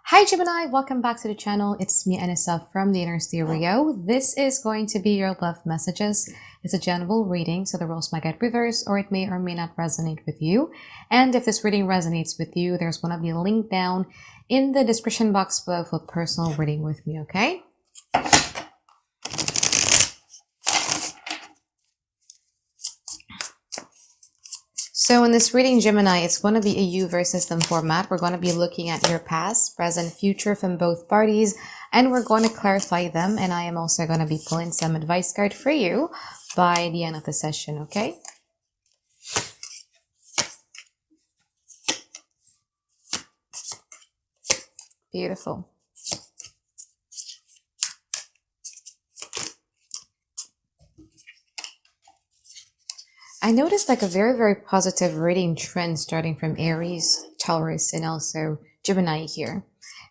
Hi Gemini, welcome back to the channel. It's me Anisa from the Inner Stereo. This is going to be your love messages. It's a general reading, so the roles might get reversed or it may or may not resonate with you. And if this reading resonates with you, there's going to be a link down in the description box below for personal reading with me, okay? So in this reading, Gemini, it's going to be a you versus them format. We're going to be looking at your past, present, future from both parties, and we're going to clarify them. And I am also going to be pulling some advice card for you by the end of the session, okay? Beautiful. I noticed like a very positive reading trend starting from Aries, Taurus, and also Gemini here.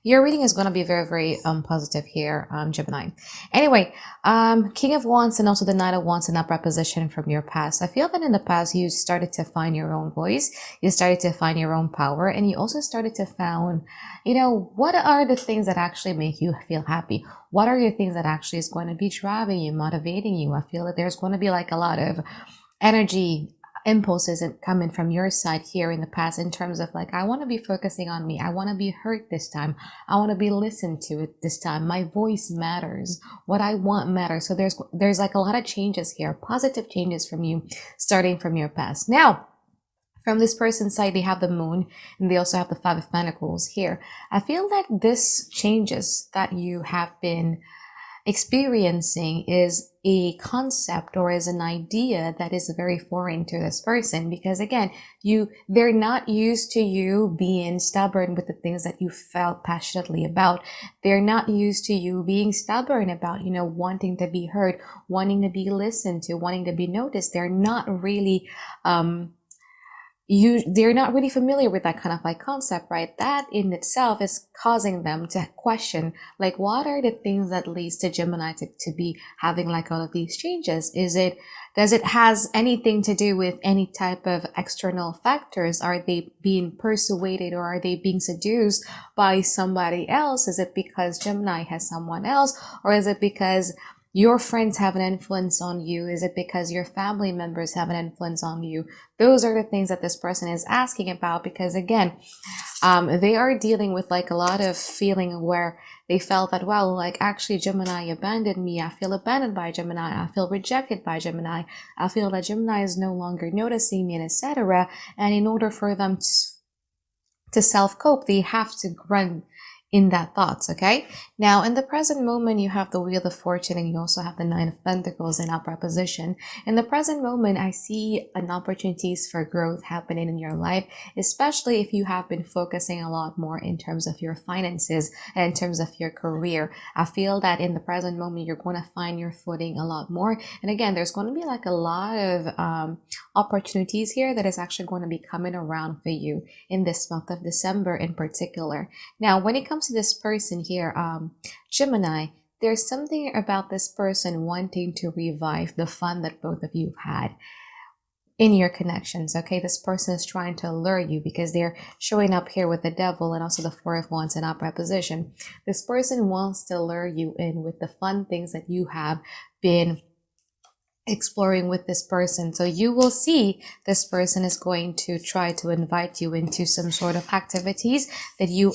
Your reading is going to be very positive here, Gemini. Anyway, King of Wands and also the Knight of Wands in upright position from your past. I feel that in the past you started to find your own voice, you started to find your own power, and you also started to find, what are the things that actually make you feel happy? What are the things that actually is going to be driving you, motivating you? I feel that there's going to be like a lot of energy impulses coming from your side here in the past in terms of like, I want to be focusing on me. I want to be heard this time. I want to be listened to it this time. My voice matters. What I want matters. So there's like a lot of changes here, positive changes from you starting from your past. Now, from this person's side, they have the moon and they also have the Five of Pentacles here. I feel like this changes that you have been experiencing is a concept or is an idea that is very foreign to this person, because again, they're not used to you being stubborn with the things that you felt passionately about. They're not used to you being stubborn about, wanting to be heard, wanting to be listened to, wanting to be noticed. They're not really they're not really familiar with that kind of like concept, right? That in itself is causing them to question, like, what are the things that leads to Gemini to be having like all of these changes? Does it has anything to do with any type of external factors? Are they being persuaded or are they being seduced by somebody else? Is it because Gemini has someone else, or is it because your friends have an influence on you? Is it because your family members have an influence on you? Those are the things that this person is asking about, because again, they are dealing with like a lot of feeling where they felt that, well, like actually Gemini abandoned me. I feel abandoned by Gemini. I feel rejected by Gemini. I feel that Gemini is no longer noticing me, and etc. And in order for them to self-cope, they have to run in that thoughts. Okay, now in the present moment you have the Wheel of Fortune and you also have the Nine of Pentacles in upright position. In the present moment, I see an opportunities for growth happening in your life, especially if you have been focusing a lot more in terms of your finances and in terms of your career. I feel that in the present moment you're going to find your footing a lot more, and again, there's going to be like a lot of opportunities here that is actually going to be coming around for you in this month of December in particular. Now when it comes to this person here, Gemini, there's something about this person wanting to revive the fun that both of you have had in your connections. Okay, this person is trying to lure you because they're showing up here with the Devil and also the Four of Wands in upright position. This person wants to lure you in with the fun things that you have been exploring with this person. So you will see this person is going to try to invite you into some sort of activities that you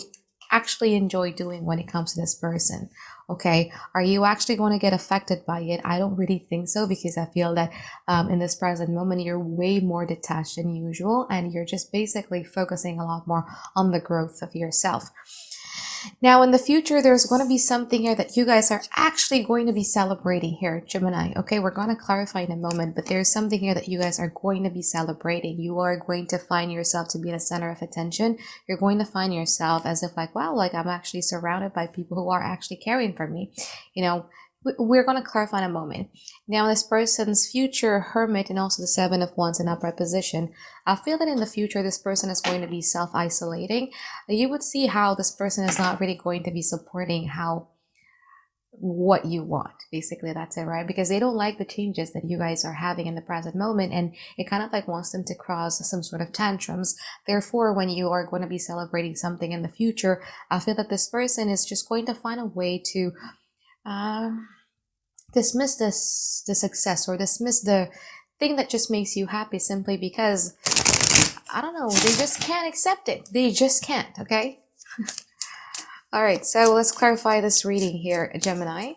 actually enjoy doing when it comes to this person. Okay, are you actually going to get affected by it? I don't really think so, because I feel that in this present moment you're way more detached than usual and you're just basically focusing a lot more on the growth of yourself. Now in the future, there's going to be something here that you guys are actually going to be celebrating here, Gemini. Okay, we're going to clarify in a moment, but there's something here that you guys are going to be celebrating. You are going to find yourself to be the center of attention. You're going to find yourself as if like, wow, like I'm actually surrounded by people who are actually caring for me. We're going to clarify in a moment. Now, this person's future Hermit and also the Seven of Wands in upright position. I feel that in the future, this person is going to be self-isolating. You would see how this person is not really going to be supporting how what you want. Basically, that's it, right? Because they don't like the changes that you guys are having in the present moment, and it kind of like wants them to cause some sort of tantrums. Therefore, when you are going to be celebrating something in the future, I feel that this person is just going to find a way to dismiss the success, or dismiss the thing that just makes you happy, simply because, I don't know, they just can't accept it. They just can't, okay? All right, so let's clarify this reading here, Gemini.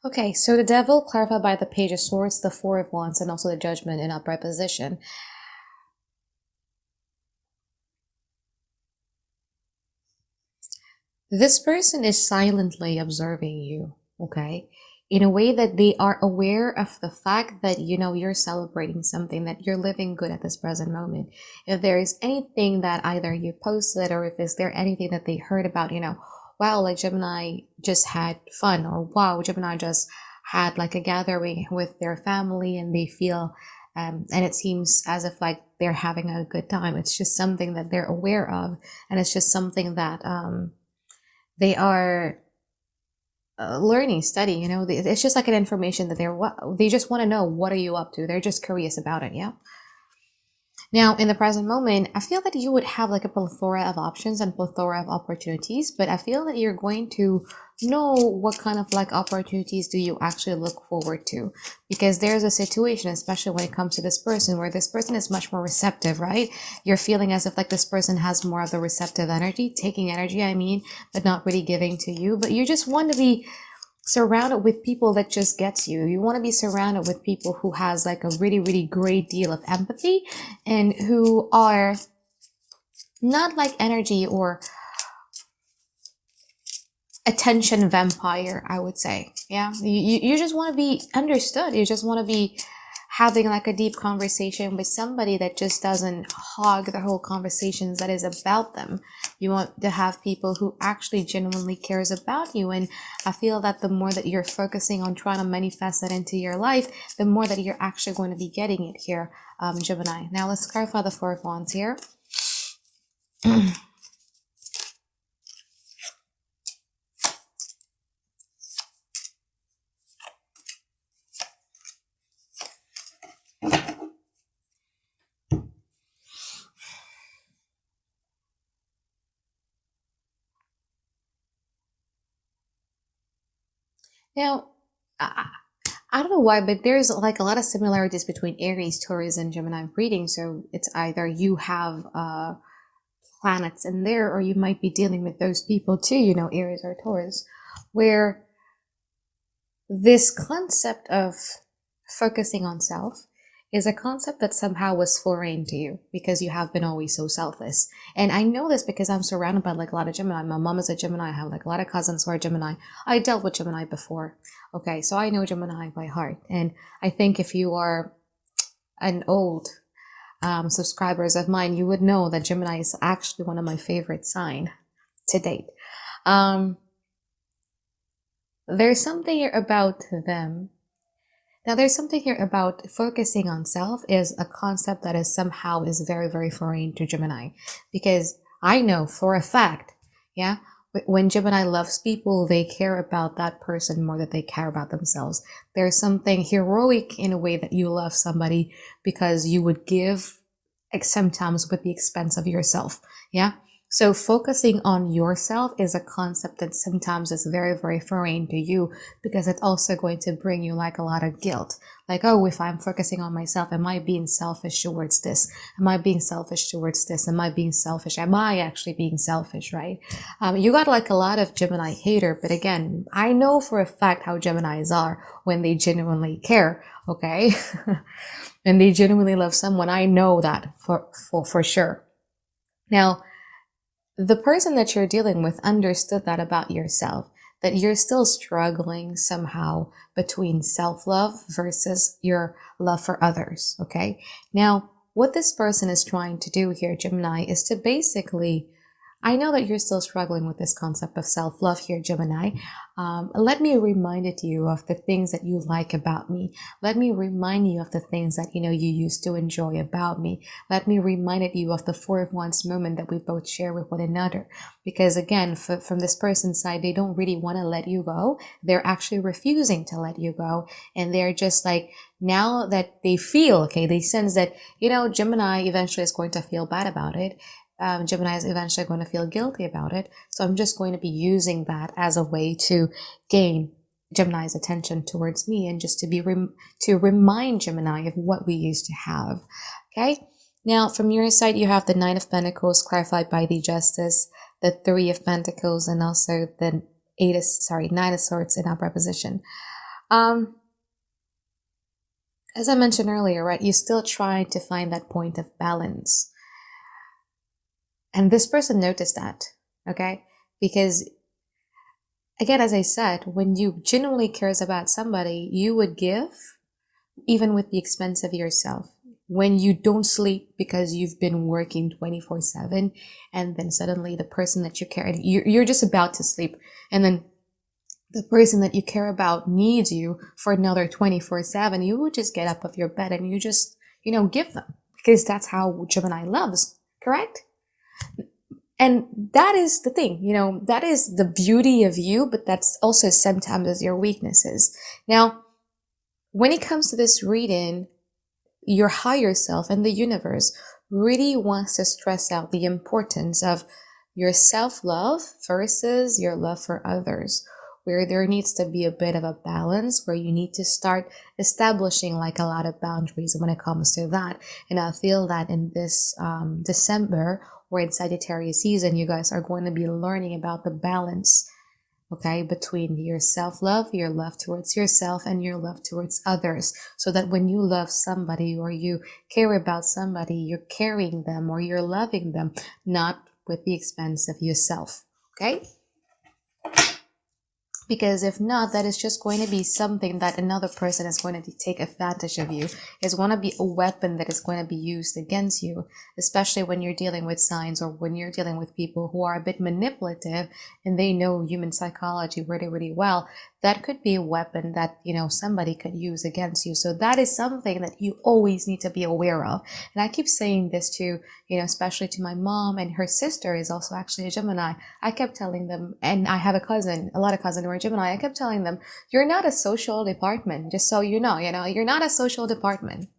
Okay, so the Devil, clarified by the Page of Swords, the Four of Wands, and also the Judgment in upright position. This person is silently observing you, okay? In a way that they are aware of the fact that, you know, you're celebrating something, that you're living good at this present moment. If there is anything that either you posted, or if is there anything that they heard about, you know, wow, like Gemini just had fun, or wow, Gemini just had like a gathering with their family and they feel, and it seems as if like they're having a good time. It's just something that they're aware of, and it's just something that they are learning, studying, you know, it's just like an information that they just want to know, what are you up to? They're just curious about it. Yeah. Now, in the present moment, I feel that you would have like a plethora of options and plethora of opportunities, but I feel that you're going to know what kind of like opportunities do you actually look forward to, because there's a situation, especially when it comes to this person, where this person is much more receptive, right? You're feeling as if like this person has more of the receptive energy, taking energy, I mean, but not really giving to you. But you just want to be surrounded with people that just gets you. You want to be surrounded with people who has like a really, really great deal of empathy, and who are not like energy or attention vampire, I would say. Yeah, you just want to be understood. You just want to be having like a deep conversation with somebody that just doesn't hog the whole conversations that is about them. You want to have people who actually genuinely cares about you. And I feel that the more that you're focusing on trying to manifest that into your life, the more that you're actually going to be getting it here, Gemini. Now let's clarify the Four of Wands here. Now, I don't know why, but there's like a lot of similarities between Aries, Taurus, and Gemini reading. So it's either you have planets in there, or you might be dealing with those people too, you know, Aries or Taurus, where this concept of focusing on self is a concept that somehow was foreign to you, because you have been always so selfless. And I know this because I'm surrounded by like a lot of Gemini. My mom is a Gemini. I have like a lot of cousins who are Gemini. I dealt with Gemini before. Okay, so I know Gemini by heart. And I think if you are an old subscribers of mine, you would know that Gemini is actually one of my favorite sign to date. There's something here about them. Now, there's something here about focusing on self is a concept that is somehow is very, very foreign to Gemini, because I know for a fact, yeah, when Gemini loves people, they care about that person more than they care about themselves. There's something heroic in a way that you love somebody, because you would give sometimes with the expense of yourself. Yeah. So focusing on yourself is a concept that sometimes is very, very foreign to you, because it's also going to bring you like a lot of guilt. Like, oh, if I'm focusing on myself, am I being selfish towards this? Am I being selfish towards this? Am I being selfish? Am I actually being selfish, right? You got like a lot of Gemini hater, but again, I know for a fact how Geminis are when they genuinely care, okay? And they genuinely love someone. I know that for sure. Now, the person that you're dealing with understood that about yourself. that you're still struggling somehow between self-love versus your love for others, okay? Now, what this person is trying to do here, Gemini, is to basically, I know that you're still struggling with this concept of self-love here, Gemini. Let me remind you of the things that you like about me. Let me remind you of the things that, you used to enjoy about me. Let me remind you of the Four of Wands moment that we both share with one another. Because again, from this person's side, they don't really want to let you go. They're actually refusing to let you go. And they're just like, now that they feel, okay, they sense that, Gemini eventually is going to feel bad about it. Gemini is eventually going to feel guilty about it. So I'm just going to be using that as a way to gain Gemini's attention towards me and just to remind Gemini of what we used to have. Okay. Now, from your side, you have the Nine of Pentacles clarified by the Justice, the Three of Pentacles, and also the Nine of Swords in upright position. As I mentioned earlier, right, you're still trying to find that point of balance. And this person noticed that, okay? Because, again, as I said, when you genuinely cares about somebody, you would give, even with the expense of yourself. When you don't sleep because you've been working 24/7, and then suddenly the person that you care, you're just about to sleep, and then the person that you care about needs you for another 24/7, you would just get up off your bed and you just, give them. Because that's how Gemini loves, correct? And that is the thing, that is the beauty of you, but that's also sometimes your weaknesses. Now, when it comes to this reading, your higher self and the universe really wants to stress out the importance of your self-love versus your love for others, where there needs to be a bit of a balance, where you need to start establishing like a lot of boundaries when it comes to that. And I feel that in this December, or in Sagittarius season, you guys are going to be learning about the balance, okay, between your self-love, your love towards yourself, and your love towards others. So that when you love somebody or you care about somebody, you're carrying them or you're loving them, not with the expense of yourself, okay? Because if not, that is just going to be something that another person is going to take advantage of you. It's going to be a weapon that is going to be used against you, especially when you're dealing with signs or when you're dealing with people who are a bit manipulative and they know human psychology really, really well. That could be a weapon that, somebody could use against you. So that is something that you always need to be aware of. And I keep saying this to, especially to my mom, and her sister is also actually a Gemini. I kept telling them, and I have a lot of cousins who are Gemini. I kept telling them, you're not a social department, just so you know, you're not a social department.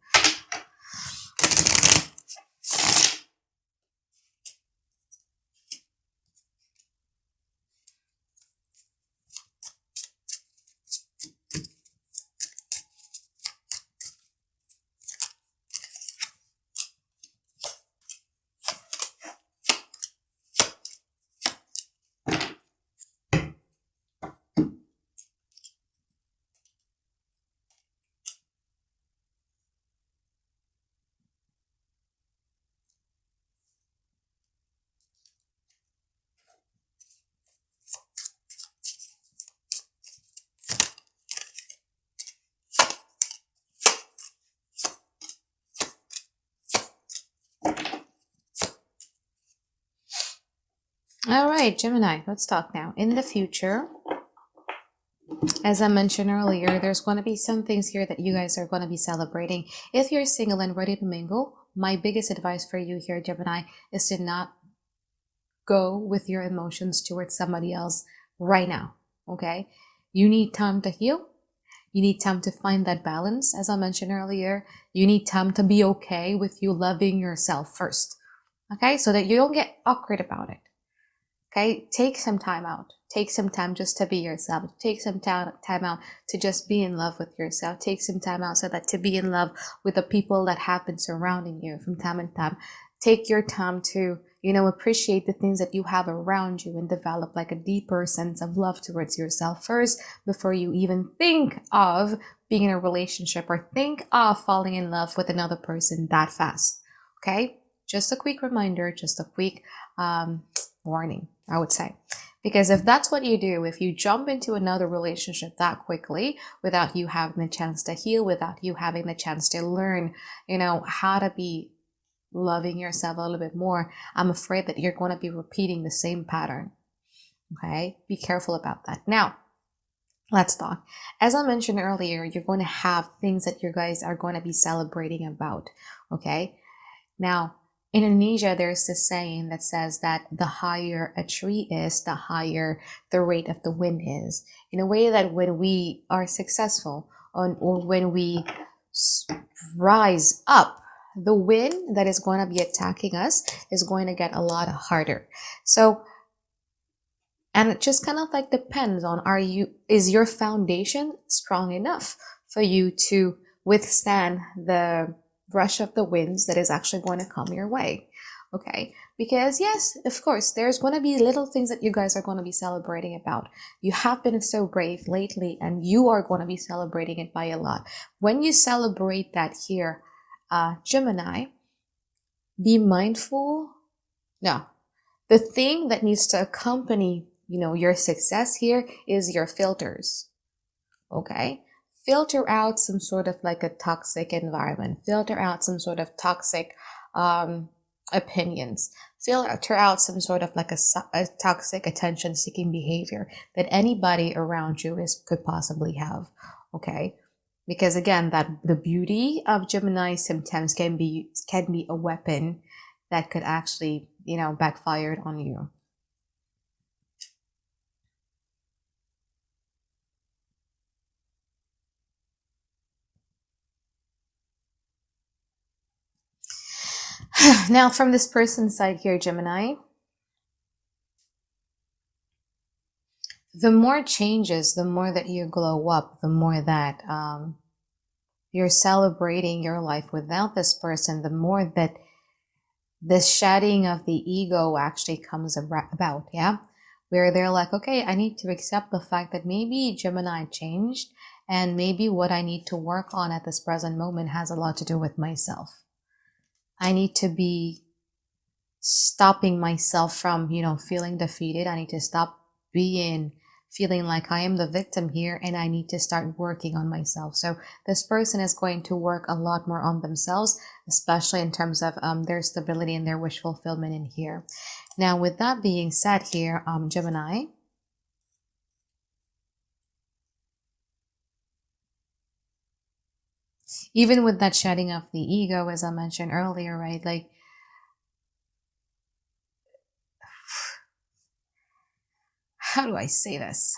All right, Gemini, let's talk now. In the future, as I mentioned earlier, there's going to be some things here that you guys are going to be celebrating. If you're single and ready to mingle, my biggest advice for you here, Gemini, is to not go with your emotions towards somebody else right now, okay? You need time to heal. You need time to find that balance, as I mentioned earlier. You need time to be okay with you loving yourself first, okay? So that you don't get awkward about it. Okay, take some time out. Take some time just to be yourself. Take some time out to just be in love with yourself. Take some time out so that to be in love with the people that have been surrounding you from time to time. Take your time to, appreciate the things that you have around you and develop like a deeper sense of love towards yourself first before you even think of being in a relationship or think of falling in love with another person that fast. Okay, just a quick reminder, just a quick warning, I would say. Because if that's what you do, if you jump into another relationship that quickly without you having the chance to heal, without you having the chance to learn, how to be loving yourself a little bit more, I'm afraid that you're going to be repeating the same pattern. Okay? Be careful about that. Now, let's talk. As I mentioned earlier, you're going to have things that you guys are going to be celebrating about. Okay? Now, in Indonesia, there's this saying that says that the higher a tree is, the higher the rate of the wind is. In a way that when we are successful or when we rise up, the wind that is going to be attacking us is going to get a lot harder. So, and it just kind of like depends on, is your foundation strong enough for you to withstand the rush of the winds that is actually going to come your way? Okay, because yes, of course, there's going to be little things that you guys are going to be celebrating about. You have been so brave lately, and you are going to be celebrating it by a lot. When you celebrate that here, Gemini, be mindful. No, the thing that needs to accompany your success here is your filters. Okay, filter out some sort of like a toxic environment, filter out some sort of toxic opinions, filter out some sort of like a toxic attention seeking behavior that anybody around you could possibly have. Okay, because again, that the beauty of Gemini sometimes can be a weapon that could actually backfire on you. Now, from this person's side here, Gemini, the more changes, the more that you glow up, the more that you're celebrating your life without this person, the more that this shedding of the ego actually comes about, yeah? Where they're like, okay, I need to accept the fact that maybe Gemini changed, and maybe what I need to work on at this present moment has a lot to do with myself. I need to be stopping myself from, feeling defeated. I need to stop feeling like I am the victim here, and I need to start working on myself. So this person is going to work a lot more on themselves, especially in terms of their stability and their wish fulfillment in here. Now, with that being said here, Gemini, even with that shedding of the ego, as I mentioned earlier, right? Like, how do I say this?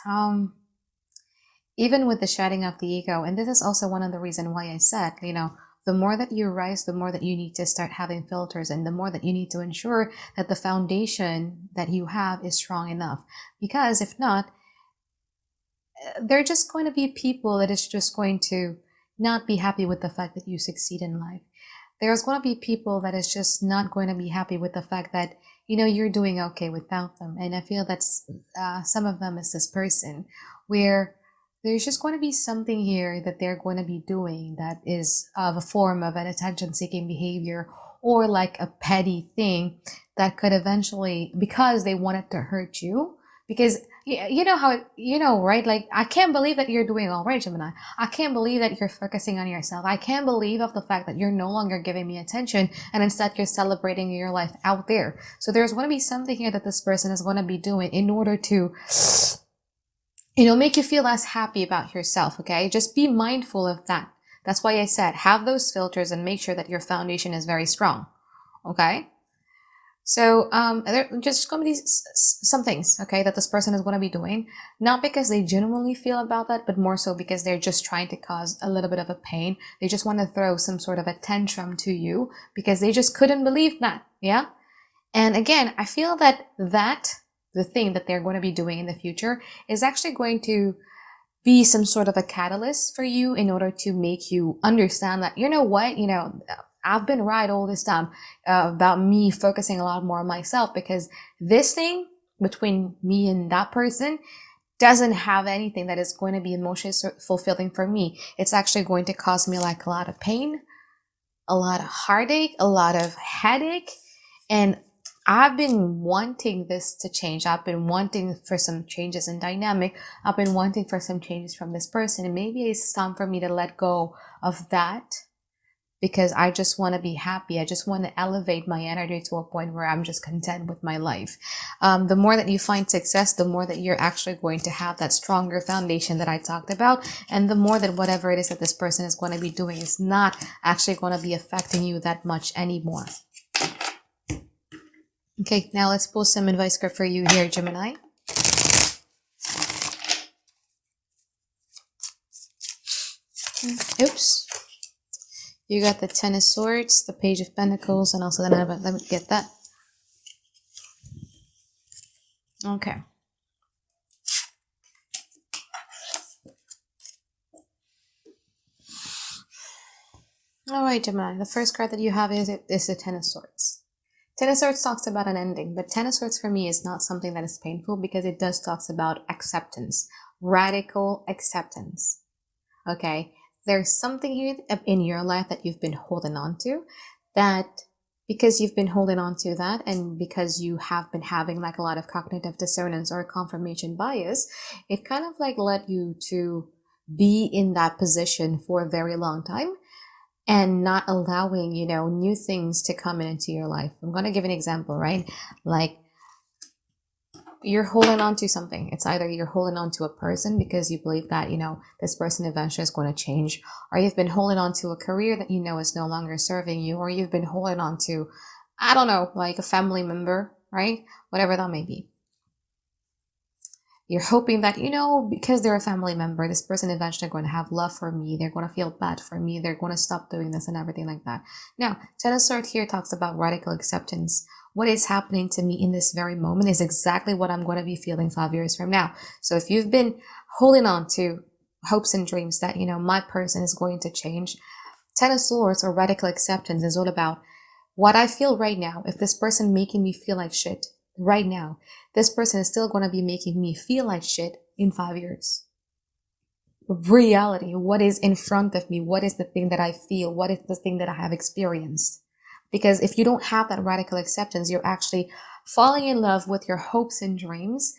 Even with the shedding of the ego, and this is also one of the reasons why I said, the more that you rise, the more that you need to start having filters, and the more that you need to ensure that the foundation that you have is strong enough. Because if not, there are just going to be people that is just going to not be happy with the fact that you succeed in life. There's going to be people that is just not going to be happy with the fact that you're doing okay without them. And I feel that's some of them is this person, where there's just going to be something here that they're going to be doing that is of a form of an attention-seeking behavior, or like a petty thing that could eventually, because they wanted to hurt you, because right? Like, I can't believe that you're doing all right, Gemini. I can't believe that you're focusing on yourself. I can't believe of the fact that you're no longer giving me attention, and instead you're celebrating your life out there. So there's going to be something here that this person is going to be doing in order to make you feel less happy about yourself. Okay, just be mindful of that. That's why I said have those filters and make sure that your foundation is very strong. Okay. So there are just going to be some things, okay, that this person is going to be doing, not because they genuinely feel about that, but more so because they're just trying to cause a little bit of a pain. They just want to throw some sort of a tantrum to you because they just couldn't believe that, yeah? And again, I feel that the thing that they're going to be doing in the future is actually going to be some sort of a catalyst for you in order to make you understand that, I've been right all this time about me focusing a lot more on myself, because this thing between me and that person doesn't have anything that is going to be emotionally fulfilling for me. It's actually going to cause me like a lot of pain, a lot of heartache, a lot of headache, and I've been wanting this to change. I've been wanting for some changes in dynamic. I've been wanting for some changes from this person. And maybe it's time for me to let go of that, because I just want to be happy. I just want to elevate my energy to a point where I'm just content with my life. The more that you find success, the more that you're actually going to have that stronger foundation that I talked about. And the more that whatever it is that this person is going to be doing is not actually going to be affecting you that much anymore. Okay, now let's pull some advice card for you here, Gemini. Oops. You got the Ten of Swords, the Page of Pentacles, and also the let me get that. Okay. All right, Gemini. The first card that you have is the Ten of Swords. Ten of Swords talks about an ending, but Ten of Swords for me is not something that is painful, because it does talks about acceptance, radical acceptance. Okay, there's something here in your life that you've been holding on to, that because you've been holding on to that, and because you have been having like a lot of cognitive dissonance or confirmation bias, it kind of like led you to be in that position for a very long time, and not allowing, new things to come into your life. I'm going to give an example, right? Like, you're holding on to something. It's either you're holding on to a person because you believe that, this person eventually is going to change, or you've been holding on to a career that is no longer serving you, or you've been holding on to, I don't know, like a family member, right? Whatever that may be. You're hoping that, because they're a family member, this person eventually going to have love for me. They're going to feel bad for me. They're going to stop doing this and everything like that. Now, Ten of Swords here talks about radical acceptance. What is happening to me in this very moment is exactly what I'm going to be feeling 5 years from now. So if you've been holding on to hopes and dreams that, my person is going to change, Ten of Swords or radical acceptance is all about what I feel right now. If this person making me feel like shit right now, this person is still going to be making me feel like shit in 5 years. Reality, what is in front of me? What is the thing that I feel? What is the thing that I have experienced? Because if you don't have that radical acceptance, you're actually falling in love with your hopes and dreams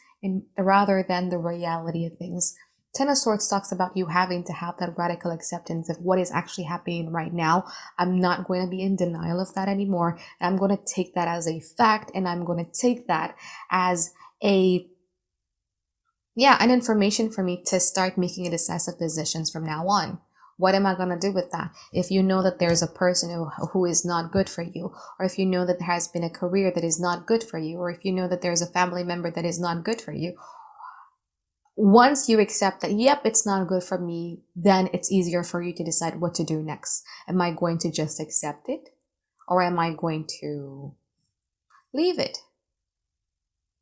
rather than the reality of things. Ten of Swords talks about you having to have that radical acceptance of what is actually happening right now. I'm not going to be in denial of that anymore. I'm going to take that as a fact, and I'm going to take that as an information for me to start making decisive decisions from now on. What am I going to do with that? If you know that there's a person who is not good for you, or if you know that there has been a career that is not good for you, or if you know that there's a family member that is not good for you, once you accept that, yep, it's not good for me, then it's easier for you to decide what to do next. Am I going to just accept it? Or am I going to leave it?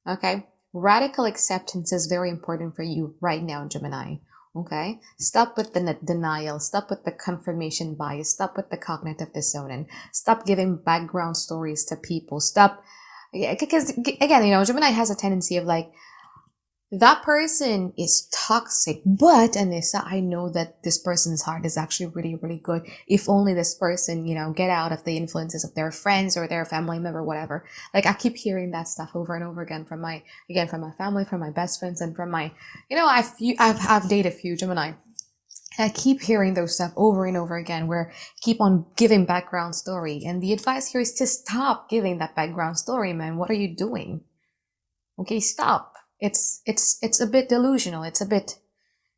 Okay. Radical acceptance is very important for you right now, Gemini. Okay. Stop with the denial. Stop with the confirmation bias. Stop with the cognitive dissonance. Stop giving background stories to people. Stop. Because again, Gemini has a tendency of like, that person is toxic, but Anisa, I know that this person's heart is actually really, really good. If only this person, get out of the influences of their friends or their family member, whatever. Like, I keep hearing that stuff over and over again from my family, from my best friends, and from my, I've dated a few Gemini. I keep hearing those stuff over and over again, where keep on giving background story. And the advice here is to stop giving that background story, man. What are you doing? Okay, stop. It's a bit delusional.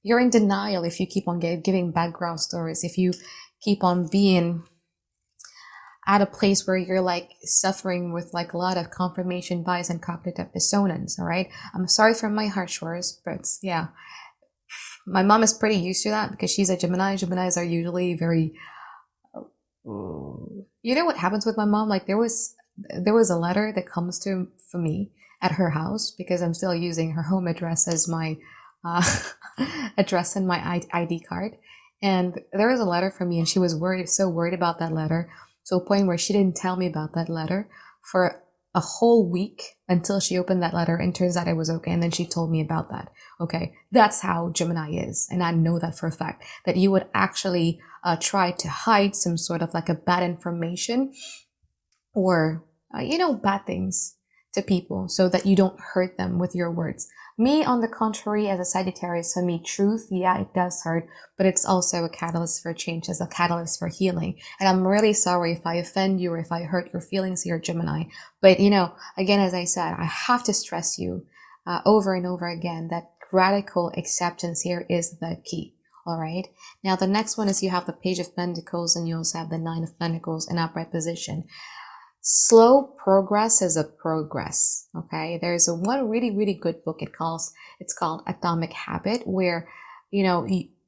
You're in denial if you keep on giving background stories, if you keep on being at a place where you're like suffering with like a lot of confirmation bias and cognitive dissonance. All right. I'm sorry for my harsh words, but yeah, my mom is pretty used to that because she's a Gemini. Geminis are usually very, what happens with my mom? Like there was a letter that comes for me at her house, because I'm still using her home address as my address in my ID card. And there was a letter from me, and she was so worried about that letter, to a point where she didn't tell me about that letter for a whole week until she opened that letter, and turns out it was okay. And then she told me about that. Okay. That's how Gemini is. And I know that for a fact, that you would actually try to hide some sort of like a bad information, or bad things to people so that you don't hurt them with your words. Me, on the contrary, as a Sagittarius, for me, truth, yeah, it does hurt, but it's also a catalyst for change, it's a catalyst for healing. And I'm really sorry if I offend you or if I hurt your feelings here, Gemini. But, again, as I said, I have to stress you over and over again that radical acceptance here is the key. All right. Now, the next one is you have the Page of Pentacles and you also have the Nine of Pentacles in upright position. Slow progress is a progress. Okay. There's one really, really good book. It's called Atomic Habit, where, in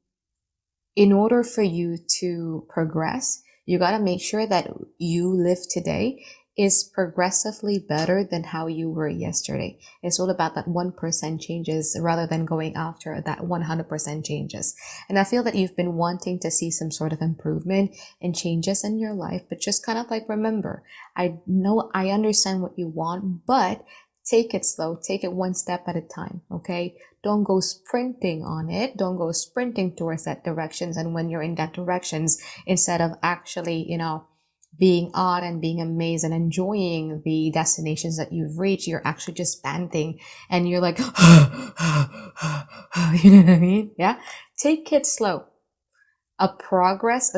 order for you to progress, you got to make sure that you live today is progressively better than how you were yesterday. It's all about that 1% changes rather than going after that 100% changes. And I feel that you've been wanting to see some sort of improvement and changes in your life, but just kind of like, remember, I know, I understand what you want, but take it slow, take it one step at a time. Okay. Don't go sprinting on it. Don't go sprinting towards that directions. And when you're in that directions, instead of actually, being awed and being amazed and enjoying the destinations that you've reached, you're actually just panting and you're like, you know what I mean? Yeah. Take it slow. A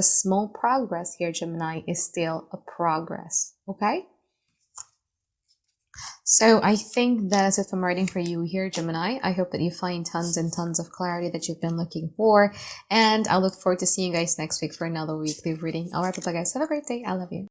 small progress here, Gemini, is still a progress. Okay. So I think that is it from reading for you here, Gemini. I hope that you find tons and tons of clarity that you've been looking for. And I look forward to seeing you guys next week for another weekly reading. All right, bye guys. Have a great day. I love you.